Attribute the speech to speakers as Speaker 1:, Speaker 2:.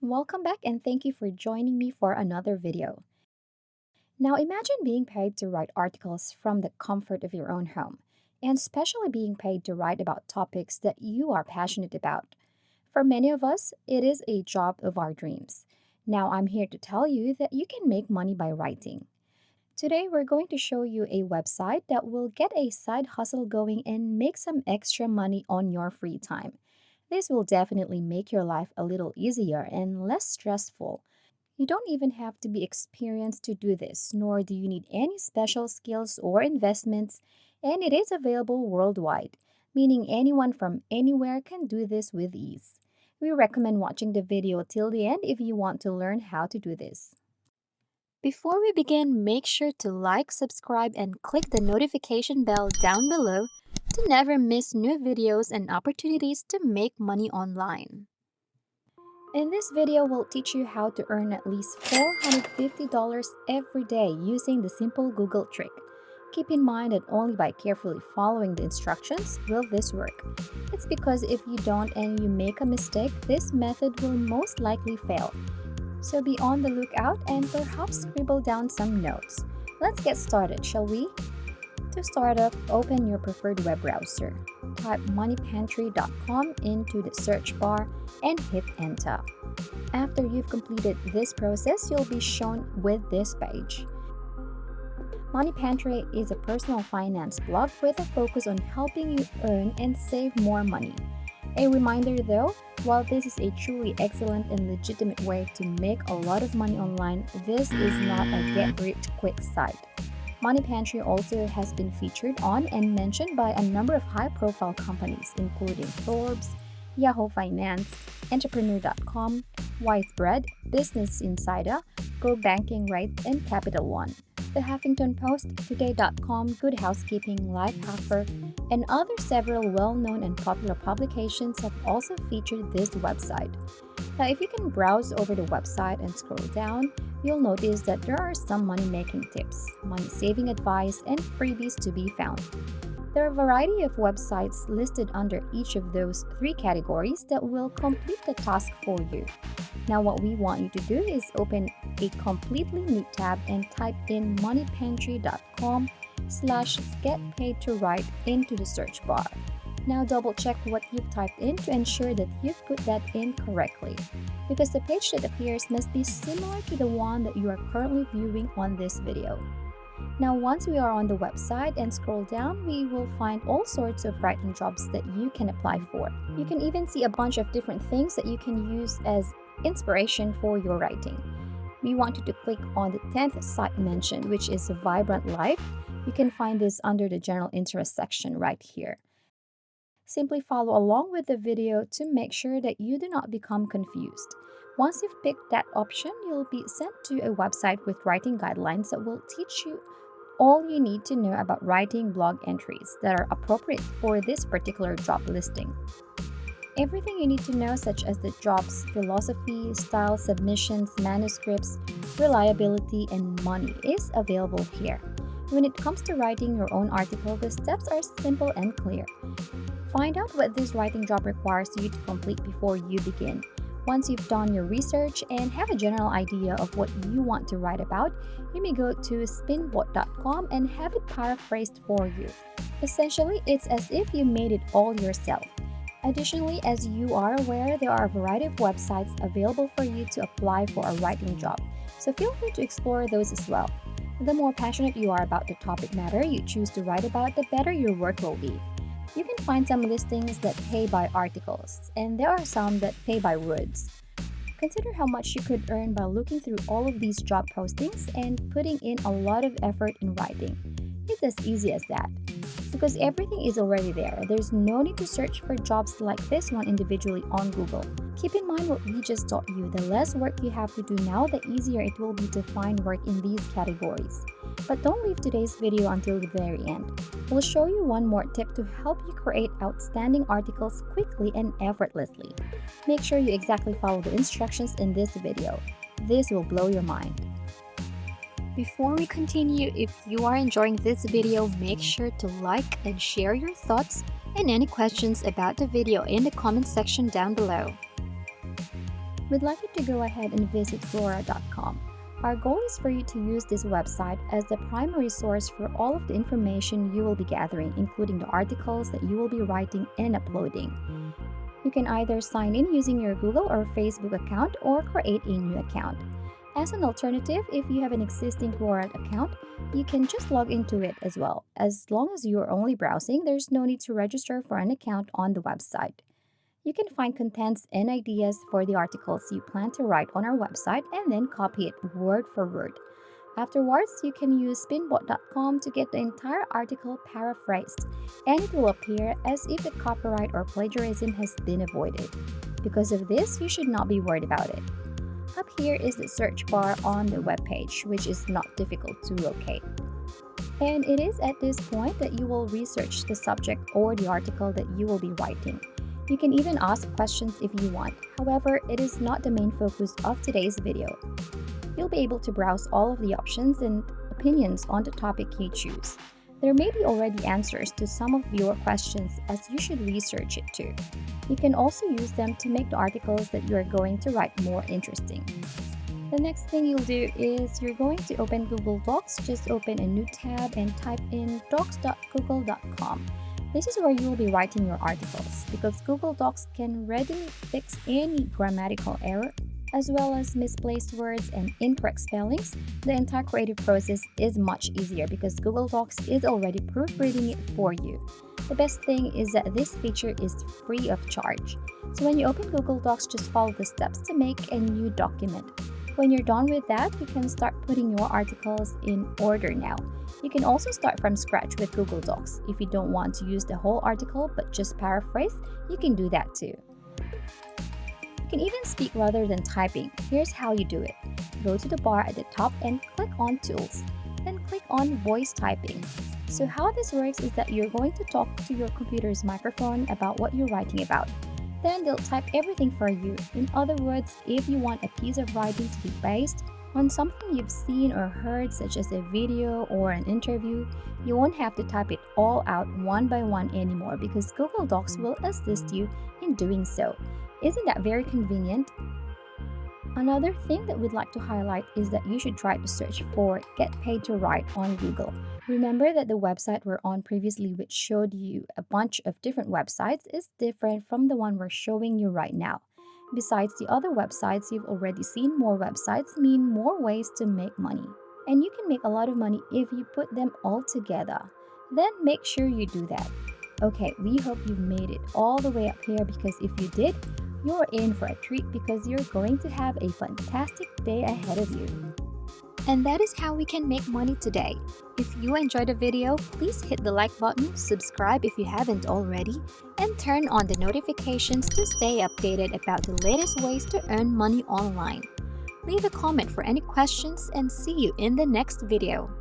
Speaker 1: Welcome back and thank you for joining me for another video. Now imagine being paid to write articles from the comfort of your own home, and especially being paid to write about topics that you are passionate about. For many of us, it is a job of our dreams. Now I'm here to tell you that you can make money by writing. Today we're going to show you a website that will get a side hustle going and make some extra money on your free time. This will definitely make your life a little easier and less stressful. You don't even have to be experienced to do this, nor do you need any special skills or investments, and it is available worldwide, meaning anyone from anywhere can do this with ease. We recommend watching the video till the end if you want to learn how to do this. Before we begin, make sure to like, subscribe, and click the notification bell down below to never miss new videos and opportunities to make money online. In this video, we'll teach you how to earn at least $450 every day using the simple Google trick. Keep in mind that only by carefully following the instructions will this work. It's because if you don't and you make a mistake, this method will most likely fail. So be on the lookout and perhaps scribble down some notes. Let's get started, shall we? To start off, open your preferred web browser. Type moneypantry.com into the search bar and hit enter. After you've completed this process, you'll be shown with this page. Money Pantry is a personal finance blog with a focus on helping you earn and save more money. A reminder though, while this is a truly excellent and legitimate way to make a lot of money online, this is not a get-rich-quick site. Money Pantry also has been featured on and mentioned by a number of high-profile companies, including Forbes, Yahoo Finance, Entrepreneur.com, Wisebread, Business Insider, Go Banking Right, and Capital One. The Huffington Post, Today.com, Good Housekeeping, Lifehacker, and other several well-known and popular publications have also featured this website. Now, if you can browse over the website and scroll down, you'll notice that there are some money-making tips, money-saving advice, and freebies to be found. There are a variety of websites listed under each of those three categories that will complete the task for you. Now, what we want you to do is open a completely new tab and type in moneypantry.com/getpaidtowrite into the search bar. Now double check what you've typed in to ensure that you've put that in correctly, because the page that appears must be similar to the one that you are currently viewing on this video. Now once we are on the website and scroll down, we will find all sorts of writing jobs that you can apply for. You can even see a bunch of different things that you can use as inspiration for your writing. We want you to click on the 10th site mentioned, which is Vibrant Life. You can find this under the general interest section right here. Simply follow along with the video to make sure that you do not become confused. Once you've picked that option, you'll be sent to a website with writing guidelines that will teach you all you need to know about writing blog entries that are appropriate for this particular job listing. Everything you need to know, such as the job's philosophy, style, submissions, manuscripts, reliability, and money, is available here. When it comes to writing your own article, the steps are simple and clear. Find out what this writing job requires you to complete before you begin. Once you've done your research and have a general idea of what you want to write about, you may go to spinbot.com and have it paraphrased for you. Essentially, it's as if you made it all yourself. Additionally, as you are aware, there are a variety of websites available for you to apply for a writing job, so feel free to explore those as well. The more passionate you are about the topic matter you choose to write about, the better your work will be. You can find some listings that pay by articles, and there are some that pay by words. Consider how much you could earn by looking through all of these job postings and putting in a lot of effort in writing. It's as easy as that. Because everything is already there, there's no need to search for jobs like this one individually on Google. Keep in mind what we just taught you. The less work you have to do now, the easier it will be to find work in these categories. But don't leave today's video until the very end. We'll show you one more tip to help you create outstanding articles quickly and effortlessly. Make sure you exactly follow the instructions in this video. This will blow your mind. Before we continue, if you are enjoying this video, make sure to like and share your thoughts and any questions about the video in the comment section down below. We'd like you to go ahead and visit Quora.com. Our goal is for you to use this website as the primary source for all of the information you will be gathering, including the articles that you will be writing and uploading. You can either sign in using your Google or Facebook account or create a new account. As an alternative, if you have an existing Quora account, you can just log into it as well. As long as you are only browsing, there's no need to register for an account on the website. You can find contents and ideas for the articles you plan to write on our website and then copy it word for word. Afterwards, you can use spinbot.com to get the entire article paraphrased, and it will appear as if the copyright or plagiarism has been avoided. Because of this, you should not be worried about it. Up here is the search bar on the web page, which is not difficult to locate. And it is at this point that you will research the subject or the article that you will be writing. You can even ask questions if you want. However, it is not the main focus of today's video. You'll be able to browse all of the options and opinions on the topic you choose. There may be already answers to some of your questions, as you should research it too. You can also use them to make the articles that you are going to write more interesting. The next thing you'll do is you're going to open Google Docs. Just open a new tab and type in docs.google.com. This is where you will be writing your articles, because Google Docs can readily fix any grammatical error, as well as misplaced words and incorrect spellings. The entire creative process is much easier because Google Docs is already proofreading it for you. The best thing is that this feature is free of charge. So when you open Google Docs, just follow the steps to make a new document. When you're done with that, you can start putting your articles in order now. You can also start from scratch with Google Docs. If you don't want to use the whole article but just paraphrase, you can do that too. You can even speak rather than typing. Here's how you do it. Go to the bar at the top and click on Tools. Then click on Voice Typing. So how this works is that you're going to talk to your computer's microphone about what you're writing about. Then they'll type everything for you. In other words, if you want a piece of writing to be based on something you've seen or heard, such as a video or an interview, you won't have to type it all out one by one anymore, because Google Docs will assist you in doing so. Isn't that very convenient? Another thing that we'd like to highlight is that you should try to search for Get Paid to Write on Google. Remember that the website we're on previously, which showed you a bunch of different websites, is different from the one we're showing you right now. Besides the other websites you've already seen, more websites mean more ways to make money. And you can make a lot of money if you put them all together. Then make sure you do that. Okay, we hope you've made it all the way up here, because if you did, you're in for a treat, because you're going to have a fantastic day ahead of you. And that is how we can make money today. If you enjoyed the video, please hit the like button, subscribe if you haven't already, and turn on the notifications to stay updated about the latest ways to earn money online. Leave a comment for any questions, and see you in the next video.